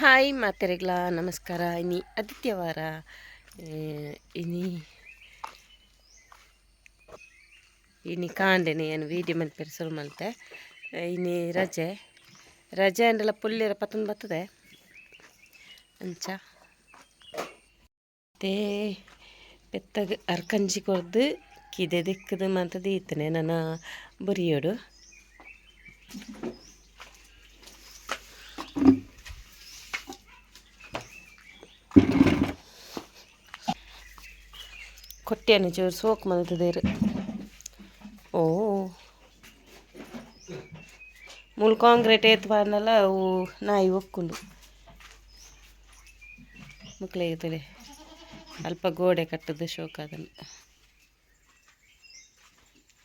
Hi ಮಾತೆರೆಗ್ಲ ನಮಸ್ಕಾರ. ಇನಿ ಆದಿತ್ಯವಾರ ಇನಿ ಇನಿ ಕಾಂಡೆನೆ ಏನು ವೀಡಿಯೋ ಮಲ್ಪೆರು ಶುರು ಮಲ್ತೆ ಇನಿ ರಜೆ ಅಂಡೆಲ್ಲ ಪುಲ್ಲಿರ ಪತ್ತೊಂದು ಬರ್ತದೆ ಅಂಚ ಮತ್ತೆ ಬೆತ್ತಗೆ ಅರ್ಕಂಜಿ ಕೊರ್ದು ಕಿದೆ ದಿಕ್ಕದು ಮಂತ ದೀತನೆ ನನ್ನ ಬುರಿಯೋಡು ಕೊಟ್ಟಿಯನ್ನು ಚೂರು ಸೋಕು ಮಲ್ತದೇರು ಓ ಮೂಲ ಕಾಂಕ್ರೀಟ್ ಏತ್ ಬಾರ್ನಲ್ಲ ಅವು ನಾಯಿ ಒಕ್ಕುಂಡು ಮಕ್ಕಳಿಗೆ ಅಲ್ಪ ಗೋಡೆ ಕಟ್ಟದು ಶೋಕ ಅದನ್ನು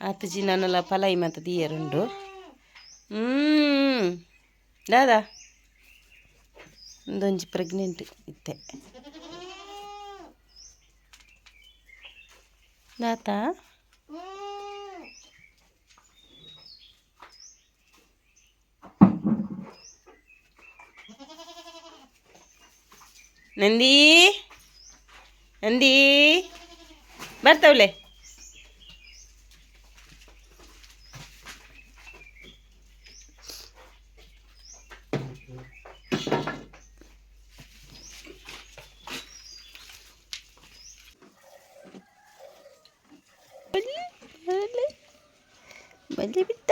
ಆತಜಿ ನನ್ನೆಲ್ಲ ಪಲೈ ಮತ್ತು ದೀಯರುಂಡು ದಾದಾ ಒಂದೊಂಜಿ ಪ್ರೆಗ್ನೆಂಟ್ ಇತ್ತೆ ದಾತ ನಂದಿ ನಂದಿ ಬರ್ತಾವಲೆ ಬಲ್ಲಿ ಬಿಟ್ಟ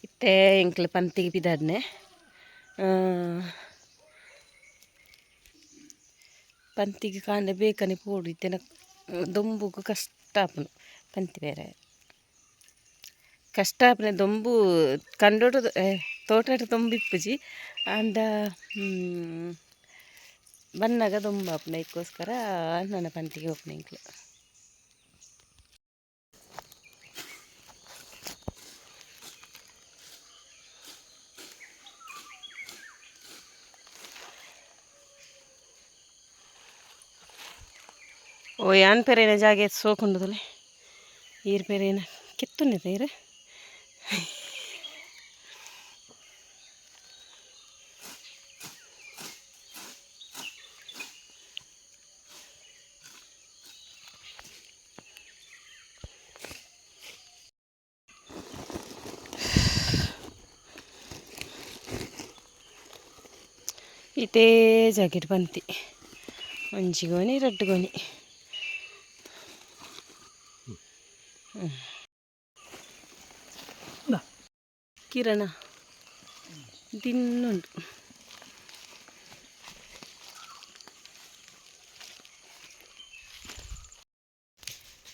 ಇತ್ತೆ ಎಂಕ್ಲು ಪಂತಿಗೆ ಬಿದ್ದಾಡ್ನೆ ಪಂತಿಗೆ ಕಾಂಡೆ ಬೇಕನೆ ಪೋಡು ಇತ್ತೆನ ದೊಂಬುಗು ಕಷ್ಟ ಆಪುನು ಪಂತಿ ಬೇರೆ ಕಷ್ಟ ಆಪನೆ ದೊಂಬು ಕಂಡೋಟ ತೋಟಾಟ ದೊಂಬಿಪ್ಪುಜಿ ಅಂಡ ಬನ್ನಾಗ ದೊಂಬ ಆಪುನ ಇದಕ್ಕೋಸ್ಕರ ನನ್ನ ಪಂತಿಗೆ ಹೋಗ್ನೆ ಇಂಕ್ಲು ಓ ಯಾನ್ ಪೆರೇನ ಜಾಗೆ ಸೋಕೊಂಡುದಲೆ ಈರ್ ಪೆರೇನ ಕಿತ್ತುನ್ನೆದ ಈರ್ ಇದೇ ಜಾಕೆಟ್ ಪಂತಿ ಒಂಜಿ ಗೋಣಿ ರಡ್ಡು ಗೋಣಿ ಕಿರಣ ದಿನ್ನುಂಡು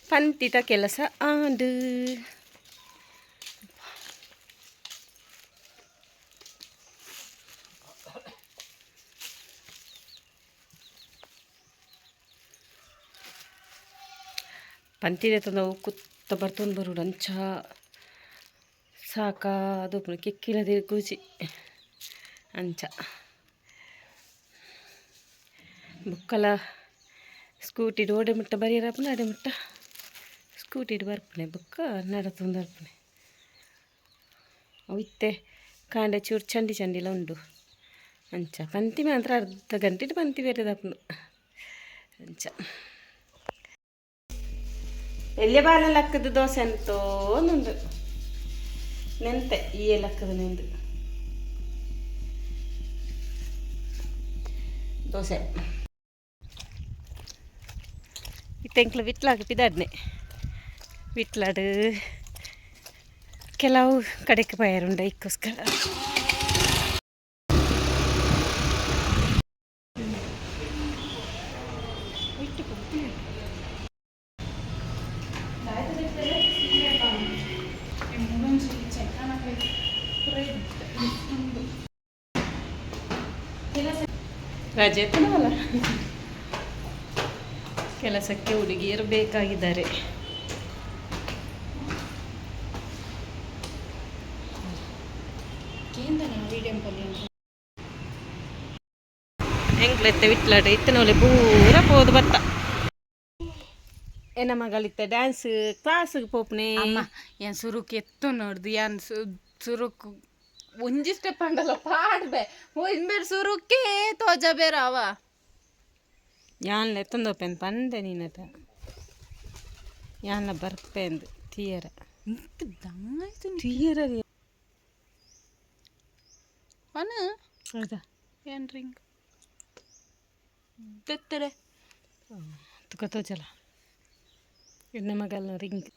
ಪಂತಿತ ಕೆಲಸ ಆಂಡು ಪಂತಿದೆ ತಂದವು ಕುತ್ತ ಬರ್ತೊಂದು ಬರುಡು ಅಂಚ ಸಾಕ ಅದು ಕೆಕ್ಕಿಲದೆ ಕೂಚಿ ಅಂಚ ಬುಕ್ಕಲ ಸ್ಕೂಟಿಡ್ ಓಡೆ ಮುಟ್ಟ ಬರೀರಪ್ಪನ ಅಡೆ ಮುಟ್ಟ ಸ್ಕೂಟಿಡ್ ಬರ್ಪನೆ ಬುಕ್ಕ ನಡತೊಂದು ಬರ್ಪನೆ ಅವು ಇತ್ತೆ ಕಾಂಡೆ ಚೂರು ಚಂಡಿ ಚಂಡಿಲ ಉಂಡು ಅಂಚ ಪಂತಿ ಮಾತ್ರ ಅರ್ಧ ಗಂಟೆ ಪಂತಿ ಬೇರೆದಪ್ಪನು ಅಂಚ ಎಲ್ಲಿ ಬಾಲ ಲಕ್ಕದ ದೋಸೆ ಅಂತೋ ಒಂದುಂಡು ನೆಂತೆ ಈ ಲಕ್ಕದ ನೆಂದು ದೋಸೆ ಇತ್ತೆಂಕ್ಲು ವಿಟ್ಲಾಗ ಪಿದಾಡ್ನೆ ವಿಟ್ಲಾಡು ಕೆಲವು ಕಡೆಗೆ ಪಯರುಂಡ ಇದಕ್ಕೋಸ್ಕರ ರಜೆ ಇರ್ತದಲ್ಲ ಕೆಲಸಕ್ಕೆ ಹುಡುಗಿಯರು ಬೇಕಾಗಿದ್ದಾರೆ. ಎಂಗ್ಲೆತ್ತೆ ವಿಟ್ಲಾಡ ಇತ್ತನೊಲೆ ಪೂರ ಪೋದು ಬತ್ತ ಎನ್ನ ಮಗಳಿತ್ತೆ ಡ್ಯಾನ್ಸ್ ಕ್ಲಾಸ್ಗೆ ಪೋಪ್ನೆ ಅಮ್ಮ ಏನ್ ಸುರುಕ್ ಎತ್ತು ನೋಡ್ದು ಏನ್ ಸುರುಕ್ ಒಂಜಿ ಸ್ಟೆಪ್ ಅಂಡಲ್ಲ ಪಾಡ್ಬೆ ಇಂಬೇರ್ ಸುರುಕ್ಕೆ ತೋಜ ಬೇರಾವ ಯಾನ್ಲ ಎತ್ತೊಂದೋಪೆನ್ ಪಂದೆ ನೀನತ ಯಾನ್ಲ ಬರ್ಪೆಂದು ತೀಯರ ತೀಯರ ಅನ ಹೌದಾ ಏನ್ ರಿಂಗ್ ತೆತ್ತರೆ ತುಕ ತೋಜಲ ಎನ್ನ ಮಗಲ್ನ ರಿಂಗ್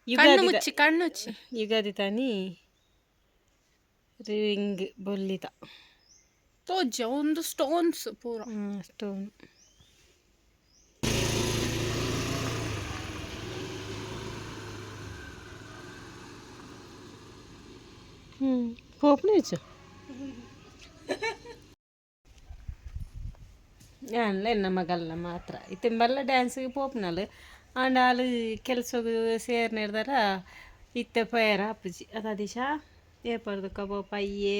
ಕಣ್ಣು ಮುಚ್ಚಿ ಯುಗಾದಿ ತಾನಿ ರಿಂಗ್ ಬೊಲ್ಲಿತ ತೋಜ ಒಂದು ಸ್ಟೋನ್ಸ್ ಪೂರ ಸ್ಟೋನ್ ಪೋಪನೆ ಹೆಚ್ಚು ಅಲ್ಲ ಎನ್ನ ಮಗಲ್ಲ ಮಾತ್ರ ಇತ್ತೆಂಬಲ್ಲ ಡ್ಯಾನ್ಸಿಗೆ ಪೋಪ್ನಲ್ಲ ಆಂಡ ಆಳು ಕೆಲಸಕ್ಕೆ ಸೇರ್ನಿರ್ದಾರ ಇತ್ತೆ ಪಯರ ಅಪ್ಪಜಿ ಅದ ದಿಶ ಏಪರ್ದು ಕಬೋ ಪಯ್ಯೆ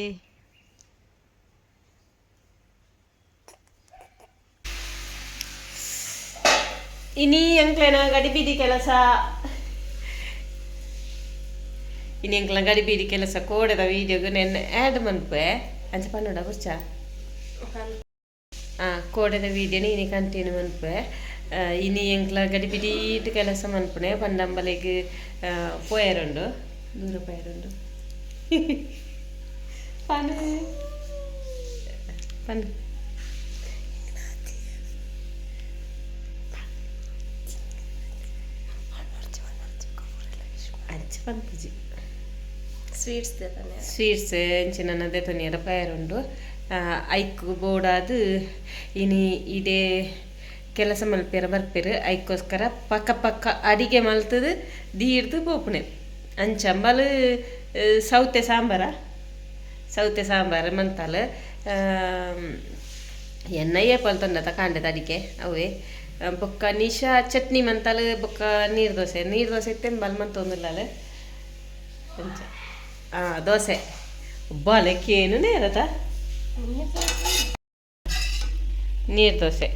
ಇನಿ ಎಂಕ್ಲೆನ ಗಡಿಬೀದಿ ಕೆಲಸ ಇನಿ ಎಂಕ್ಲ ಗಡಿಬೀದಿ ಕೆಲಸ ಕೋಡದ ವೀಡಿಯೋಗೆ ನೆನ್ನೆ ಆ್ಯಡ್ ಮನ್ಪೆ ಅಂಚ ಪನ್ನೋಡ ಬುರ್ಚ ಕೋಡದ ವೀಡಿಯೋನ ಇನಿ ಕಂಟಿನ್ಯೂ ಮನ್ಪೆ ಇನಿ ಎಂಕ್ಲ ಗಡಿಬಿಡೀಟ್ ಕೆಲಸ ಮನ್ಪುಣೆ ಪಂಡಂಬಲೆಗ್ ಪೋಯರುಂಡು ದೂರ ಪೋಯರುಂಡು ಪನ್ ಪನ್ ಅಂಚ ಪನ್ಪುಜಿ ಸ್ವೀಟ್ಸ್ ಎಂಚಿನದೇ ತೊನಿಯರ ಪಯರುಂಡು ಐಕ್ಕು ಬೋಡಾದು ಇನಿ ಇದೇ ಕೆಲಸ ಮಲ್ಪೇರ ಬರ್ಪೇರು ಐಕ್ಕೋಸ್ಕರ ಪಕ್ಕ ಪಕ್ಕ ಅಡಿಗೆ ಮಲ್ತದು ದೀರ್ದು ಪೋಪುಣೆ ಅಂಚಂಬಲು ಸೌತೆ ಸಾಂಬಾರ ಮಂತಾಲ ಎಣ್ಣೆಯೇ ಪಲ್ತೊಂಡತ ಕಾಂಡದ ಅಡಿಗೆ ಅವೇ ಬೊಕ್ಕ ನಿಶಾ ಚಟ್ನಿ ಮಂತಾಲ ಬೊಕ್ಕ ನೀರು ದೋಸೆ ತೆಂಬಲ್ ಮಂತೊಂದಿಲ್ಲ ಅಂಚ ದೋಸೆ ಬಾಲೆಕ್ಕೇನು ನೇರತ ನೀರು ದೋಸೆ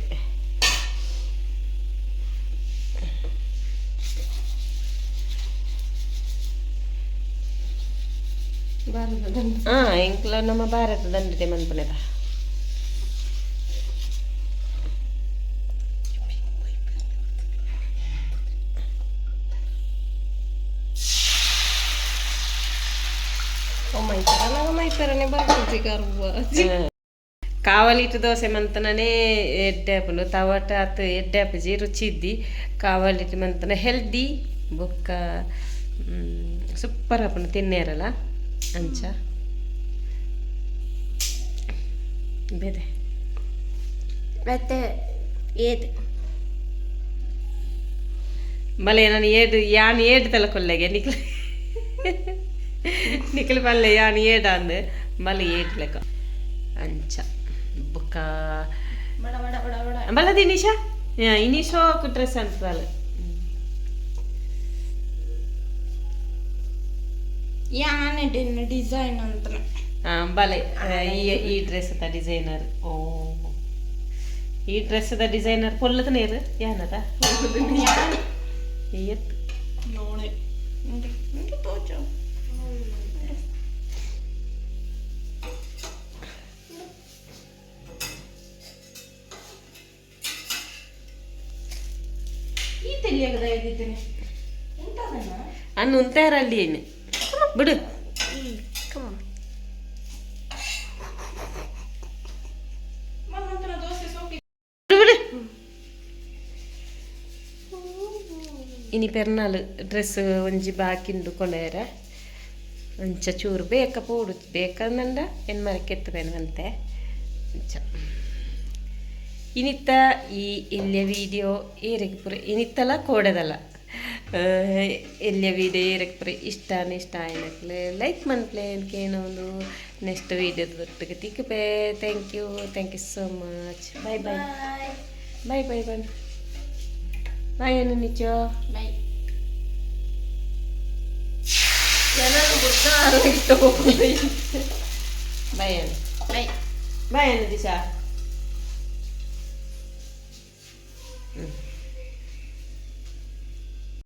ಇಂಕ್ಲ ನಮ್ಮ ಭಾರತ ದಂಡತೆ ಮನ್ಪುನೆದ ಕಾವಲಿಟ್ಟು ದೋಸೆ ಮಂತನೇ ಎಡ್ಡೆಪುಂಡು ತವಟ ಅತ್ತು ಎಡ್ಡೆಪಜಿ ರುಚಿ ಇದ್ದಿ ಕಾವಲಿಟ್ಟು ಮಂತನ ಹೆಲ್ದಿ ಬೊಕ್ಕ ಸೂಪರ್ ಆಪುಂಡು ತಿನ್ನೇರಲ್ಲ ಅಂಚ ಬೇರೆ ಮತ್ತೆ ಏದು ಬಲೆ ನಾನು ಏಡು ತಲ ಕೊಲ್ಲೆಗೆ ನಿಖಲ್ ಬಲ್ಲೆ ಯಾನ್ ಏಡ ಅಂದು ಬಲೆ ಏಟ್ ಲೆಕ್ಕ ಅಂಚ ಬೊಕ್ಕ ಬಲದಿ ನಿಶಾ ಇನಿಶೋ ಡ್ರೆಸ್ ಅಂತಲ್ಲ ಯಾನೆ ಡಿಸೈನ್ ಅಂತ ಬಲೆ ಈ ಡ್ರೆಸ್ ಡಿಸೈನರ್ ಓ ಈ ಡ್ರೆಸ್ ಡಿಸೈನರ್ ಪೊಲ್ಲದ ನೇರು ಯಾನದ ಎತ್ತು ನೋಡೆ ತೋಚ ಈ ತೆಲಿಯಾಗದ ಎದ್ದಿದ್ದೇನೆ ಅನ್ನು ಉಂತಾರಲ್ಲಿ ಏನು ಬಿಡು ಬಿಡು ಇನಿ ಪೆರ್ನಾಲ್ ಡ್ರೆಸ್ ಒಂಜಿ ಬಾಕಿಂಡು ಕೊಂಡೇರ ಅಂಚ ಚೂರು ಬೇಕ ಪೋಡು ಬೇಕಂದಂಡ ಹೆಣ್ಮರಕ್ಕೆ ಎತ್ತಬೇನು ಅಂತೆ ಅಂಚ ಇನಿತ್ತ ಈ ಇಲ್ಲಿಯ ವೀಡಿಯೋ ಏರೆಗೆ ಪುರ ಇನಿತ್ತಲ್ಲ ಕೋಡದಲ್ಲ ಇಲ್ಲಿಯ ವೀಡಿಯೋ ಏರೆಗೆ ಪುರ ಇಷ್ಟ ಆಯ್ನಕ್ಲೆ ಲೈಕ್ ಮನ್ಪ್ಲೆ ಏನೋ ಒಂದು ನೆಕ್ಸ್ಟ್ ವೀಡಿಯೋದೊಟ್ಟಿಗೆ ತಿಕ್ಕಪೇ thank you so much bye ಬನ್ ಬಾಯ್ ಅನ್ನು ನಿಜ ಬಾಯ್ ಬಾಯ್ ಅನ್ನು ದಿಶಾ